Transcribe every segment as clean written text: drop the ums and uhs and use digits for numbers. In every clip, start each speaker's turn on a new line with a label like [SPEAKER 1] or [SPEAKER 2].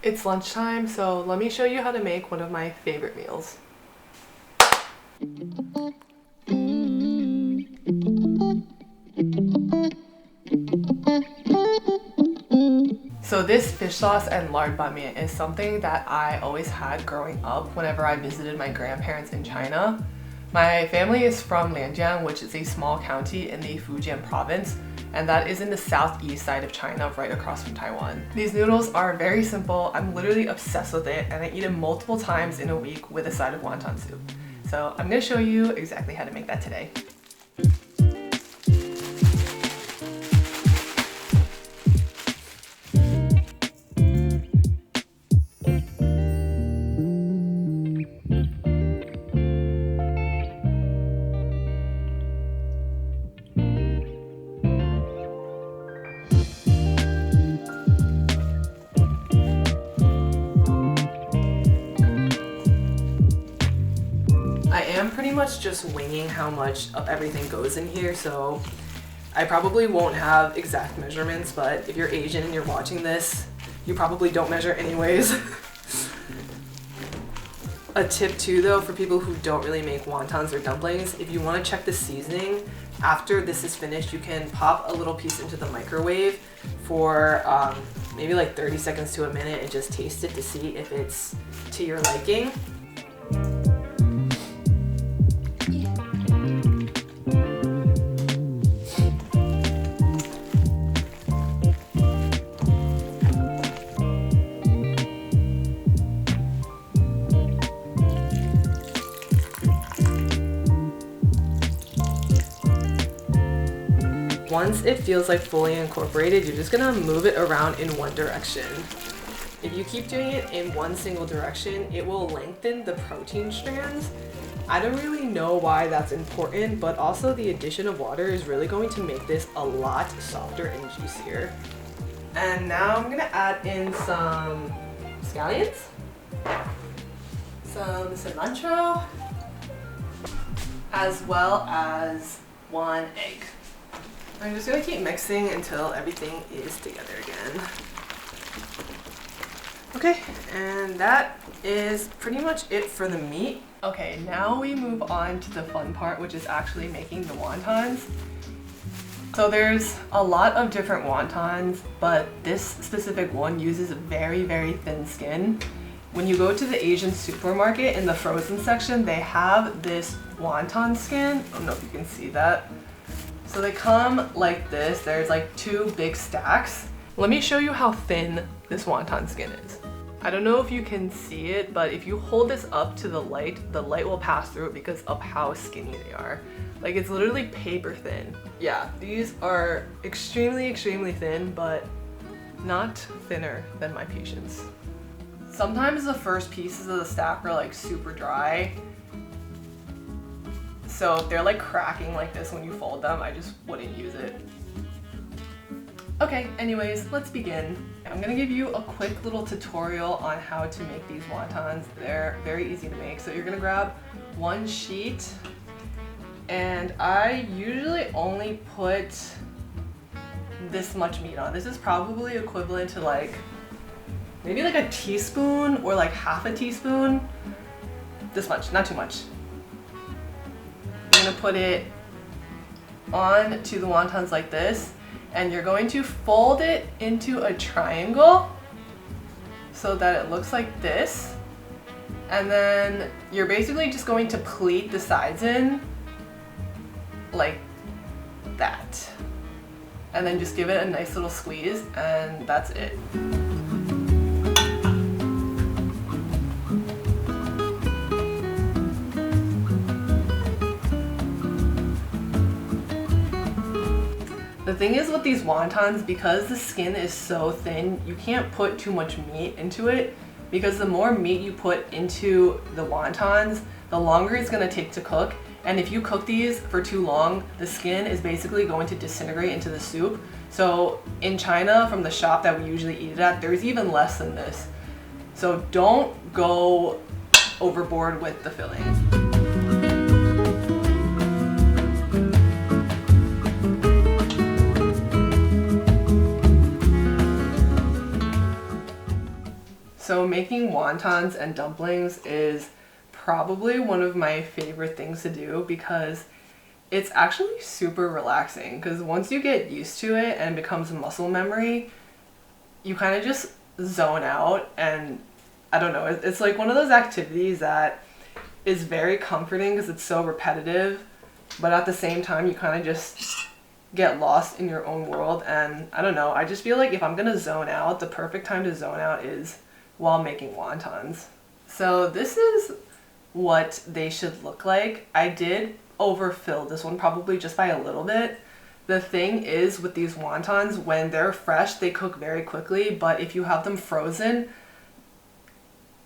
[SPEAKER 1] It's lunchtime, so let me show you how to make one of my favorite meals. So this fish sauce and lard banmian is something that I always had growing up whenever I visited my grandparents in China. My family is from Liang Jiang, which is a small county in the Fujian province, and that is in the southeast side of China, right across from Taiwan. These noodles are very simple. I'm literally obsessed with it, and I eat it multiple times in a week with a side of wonton soup. So I'm gonna show you exactly how to make that today. I am pretty much just winging how much of everything goes in here, so I probably won't have exact measurements, but if you're Asian and you're watching this, you probably don't measure anyways. A tip too though, for people who don't really make wontons or dumplings, if you want to check the seasoning, after this is finished, you can pop a little piece into the microwave for maybe like 30 seconds to a minute and just taste it to see if it's to your liking. Once it feels like fully incorporated, you're just gonna move it around in one direction. If you keep doing it in one single direction, it will lengthen the protein strands. I don't really know why that's important, but also the addition of water is really going to make this a lot softer and juicier. And now I'm gonna add in some scallions, some cilantro, as well as 1 egg. I'm just gonna keep mixing until everything is together again. Okay, and that is pretty much it for the meat. Okay, now we move on to the fun part, which is actually making the wontons. So there's a lot of different wontons, but this specific one uses a very, very thin skin. When you go to the Asian supermarket in the frozen section, they have this wonton skin. I don't know if you can see that. So they come like this. There's like 2 big stacks. Let me show you how thin this wonton skin is. I don't know if you can see it, but if you hold this up to the light will pass through it because of how skinny they are. Like, it's literally paper thin. Yeah, these are extremely, extremely thin, but not thinner than my patience. Sometimes the first pieces of the stack are like super dry. So if they're like cracking like this when you fold them, I just wouldn't use it. Okay, anyways, let's begin. I'm gonna give you a quick little tutorial on how to make these wontons. They're very easy to make. So you're gonna grab 1 sheet, and I usually only put this much meat on. This is probably equivalent to like, maybe like a teaspoon or like half a teaspoon. This much, not too much. You're gonna put it on to the wontons like this, and you're going to fold it into a triangle so that it looks like this. And then you're basically just going to pleat the sides in like that. And then just give it a nice little squeeze, and that's it. The thing is with these wontons, because the skin is so thin, you can't put too much meat into it, because the more meat you put into the wontons, the longer it's going to take to cook. And if you cook these for too long, the skin is basically going to disintegrate into the soup. So in China, from the shop that we usually eat it at, there's even less than this. So don't go overboard with the fillings. So making wontons and dumplings is probably one of my favorite things to do because it's actually super relaxing, because once you get used to it and it becomes muscle memory, you kind of just zone out. And I don't know, it's like one of those activities that is very comforting because it's so repetitive, but at the same time you kind of just get lost in your own world. And I don't know, I just feel like if I'm gonna zone out, the perfect time to zone out is while making wontons. So this is what they should look like. I did overfill this one probably just by a little bit. The thing is with these wontons, when they're fresh, they cook very quickly, but if you have them frozen,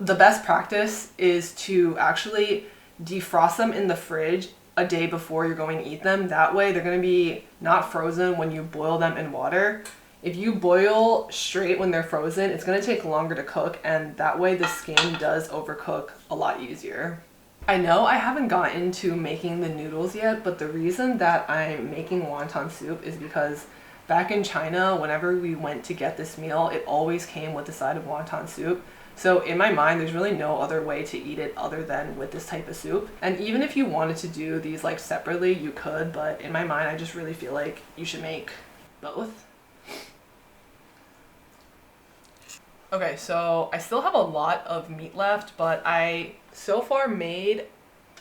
[SPEAKER 1] the best practice is to actually defrost them in the fridge a day before you're going to eat them. That way they're going to be not frozen when you boil them in water. If you boil straight when they're frozen, it's going to take longer to cook, and that way the skin does overcook a lot easier. I know I haven't gotten to making the noodles yet, but the reason that I'm making wonton soup is because back in China, whenever we went to get this meal, it always came with a side of wonton soup. So in my mind, there's really no other way to eat it other than with this type of soup. And even if you wanted to do these like separately, you could, but in my mind, I just really feel like you should make both. Okay, so I still have a lot of meat left, but I so far made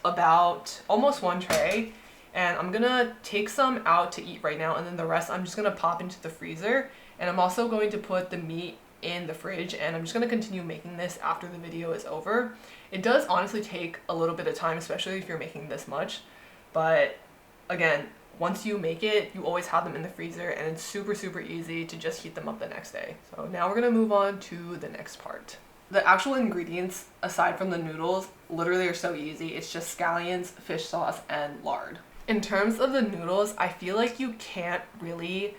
[SPEAKER 1] about almost one tray, and I'm gonna take some out to eat right now, and then the rest I'm just gonna pop into the freezer. And I'm also going to put the meat in the fridge, and I'm just gonna continue making this after the video is over. It does honestly take a little bit of time, especially if you're making this much, but again, once you make it, you always have them in the freezer, and it's super, super easy to just heat them up the next day. So now we're gonna move on to the next part. The actual ingredients, aside from the noodles, literally are so easy. It's just scallions, fish sauce, and lard. In terms of the noodles, I feel like you can't really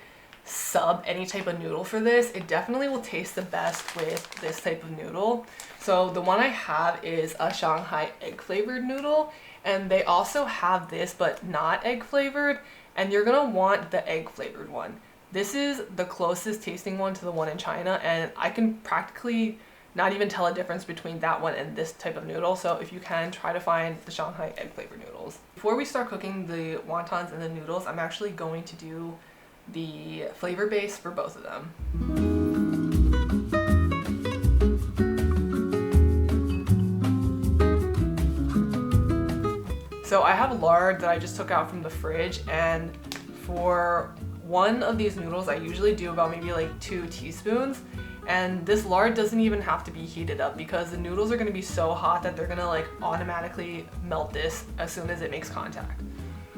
[SPEAKER 1] sub any type of noodle for this. It definitely will taste the best with this type of noodle. So the one I have is a Shanghai egg flavored noodle, and they also have this but not egg flavored, and you're gonna want the egg flavored one. This is the closest tasting one to the one in China, and I can practically not even tell a difference between that one and this type of noodle. So if you can, try to find the Shanghai egg flavored noodles. Before we start cooking the wontons and the noodles, I'm actually going to do the flavor base for both of them. So I have lard that I just took out from the fridge, and for one of these noodles I usually do about maybe like 2 teaspoons, and this lard doesn't even have to be heated up because the noodles are going to be so hot that they're going to like automatically melt this as soon as it makes contact.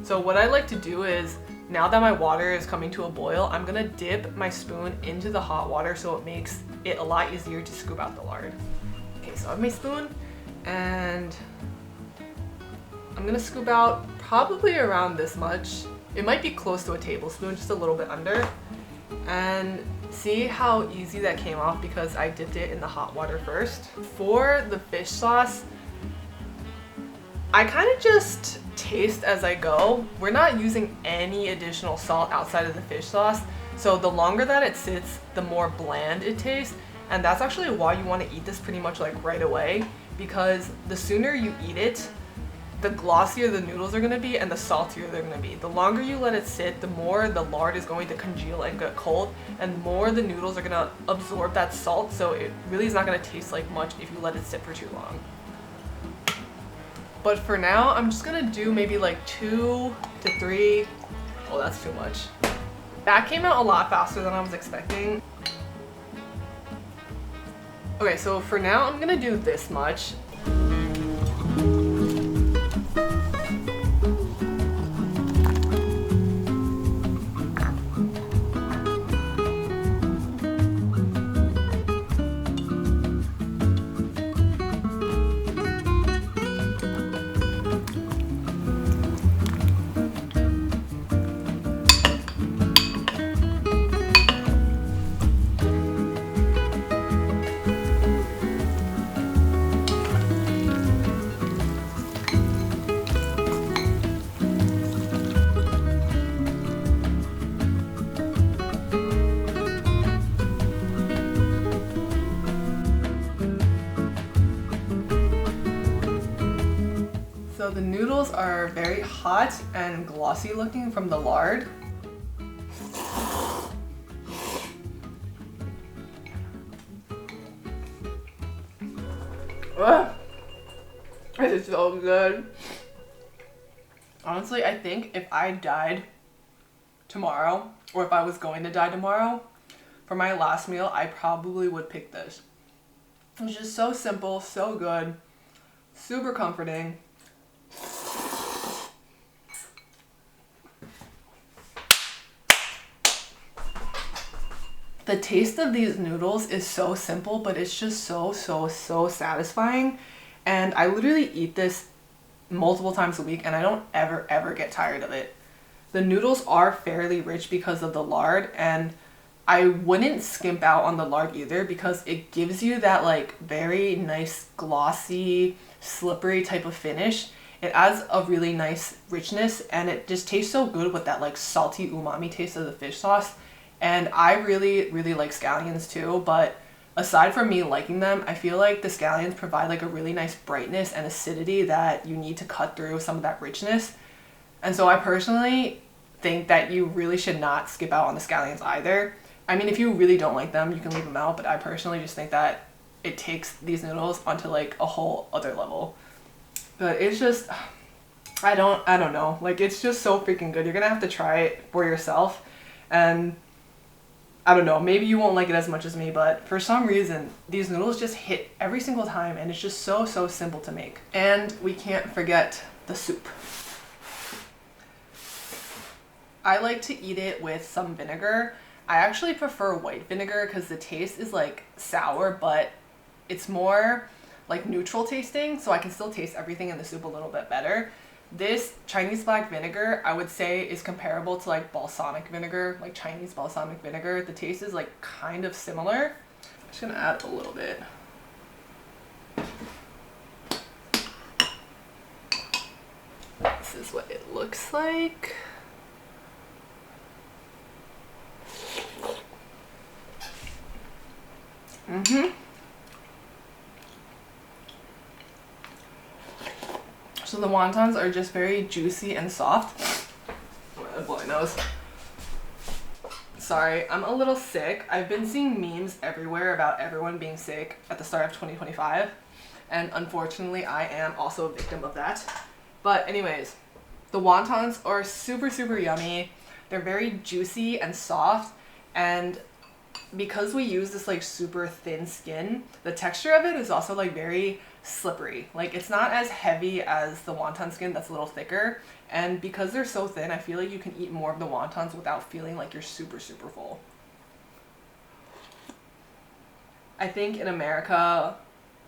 [SPEAKER 1] So what I like to do is, now that my water is coming to a boil, I'm gonna dip my spoon into the hot water so it makes it a lot easier to scoop out the lard. Okay, so I have my spoon, and I'm gonna scoop out probably around this much. It might be close to a tablespoon, just a little bit under. And see how easy that came off because I dipped it in the hot water first. For the fish sauce, I kind of just taste as I go. We're not using any additional salt outside of the fish sauce, so the longer that it sits, the more bland it tastes, and that's actually why you want to eat this pretty much like right away, because the sooner you eat it, the glossier the noodles are going to be and the saltier they're going to be. The longer you let it sit, the more the lard is going to congeal and get cold, and the more the noodles are going to absorb that salt, so it really is not going to taste like much if you let it sit for too long. But for now, I'm just gonna do maybe like 2 to 3. Oh, that's too much. That came out a lot faster than I was expecting. Okay, so for now, I'm gonna do this much. So the noodles are very hot and glossy looking from the lard. Ugh. It is so good. Honestly, I think if I died tomorrow, or if I was going to die tomorrow, for my last meal, I probably would pick this. It's just so simple, so good, super comforting. The taste of these noodles is so simple, but it's just so satisfying. And I literally eat this multiple times a week and I don't ever get tired of it. The noodles are fairly rich because of the lard, and I wouldn't skimp out on the lard either because it gives you that like very nice glossy, slippery type of finish. It adds a really nice richness and it just tastes so good with that like salty umami taste of the fish sauce. And I really like scallions too, but aside from me liking them, I feel like the scallions provide like a really nice brightness and acidity that you need to cut through some of that richness. And so I personally think that you really should not skip out on the scallions either. I mean, if you really don't like them, you can leave them out, but I personally just think that it takes these noodles onto like a whole other level. But it's just, I don't know. Like, it's just so freaking good. You're gonna have to try it for yourself. And I don't know, maybe you won't like it as much as me, but for some reason, these noodles just hit every single time and it's just so simple to make. And we can't forget the soup. I like to eat it with some vinegar. I actually prefer white vinegar because the taste is like sour, but it's more like neutral tasting, so I can still taste everything in the soup a little bit better. This Chinese black vinegar, I would say, is comparable to like balsamic vinegar, like Chinese balsamic vinegar. The taste is like kind of similar. I'm just gonna add a little bit. This is what it looks like. So the wontons are just very juicy and soft. I'm gonna blow my nose. Sorry, I'm a little sick. I've been seeing memes everywhere about everyone being sick at the start of 2025. And unfortunately, I am also a victim of that. But anyways, the wontons are super yummy. They're very juicy and soft. And because we use this like super thin skin, the texture of it is also like very slippery. Like, it's not as heavy as the wonton skin that's a little thicker. And because they're so thin, I feel like you can eat more of the wontons without feeling like you're super full. I think in America,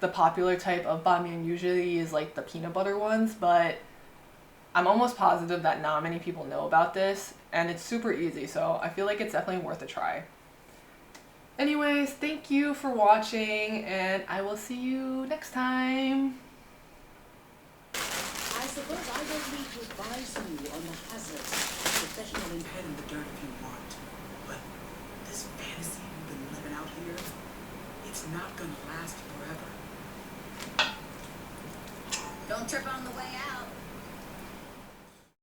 [SPEAKER 1] the popular type of banmian usually is like the peanut butter ones, but I'm almost positive that not many people know about this, and it's super easy, so I feel like it's definitely worth a try. Anyways, thank you for watching, and I will see you next time.
[SPEAKER 2] I suppose I don't need to advise you on the hazards of professional
[SPEAKER 3] Head in the dirt if you want, but this fantasy you've been living out here, it's not gonna last forever.
[SPEAKER 2] Don't trip on the way out.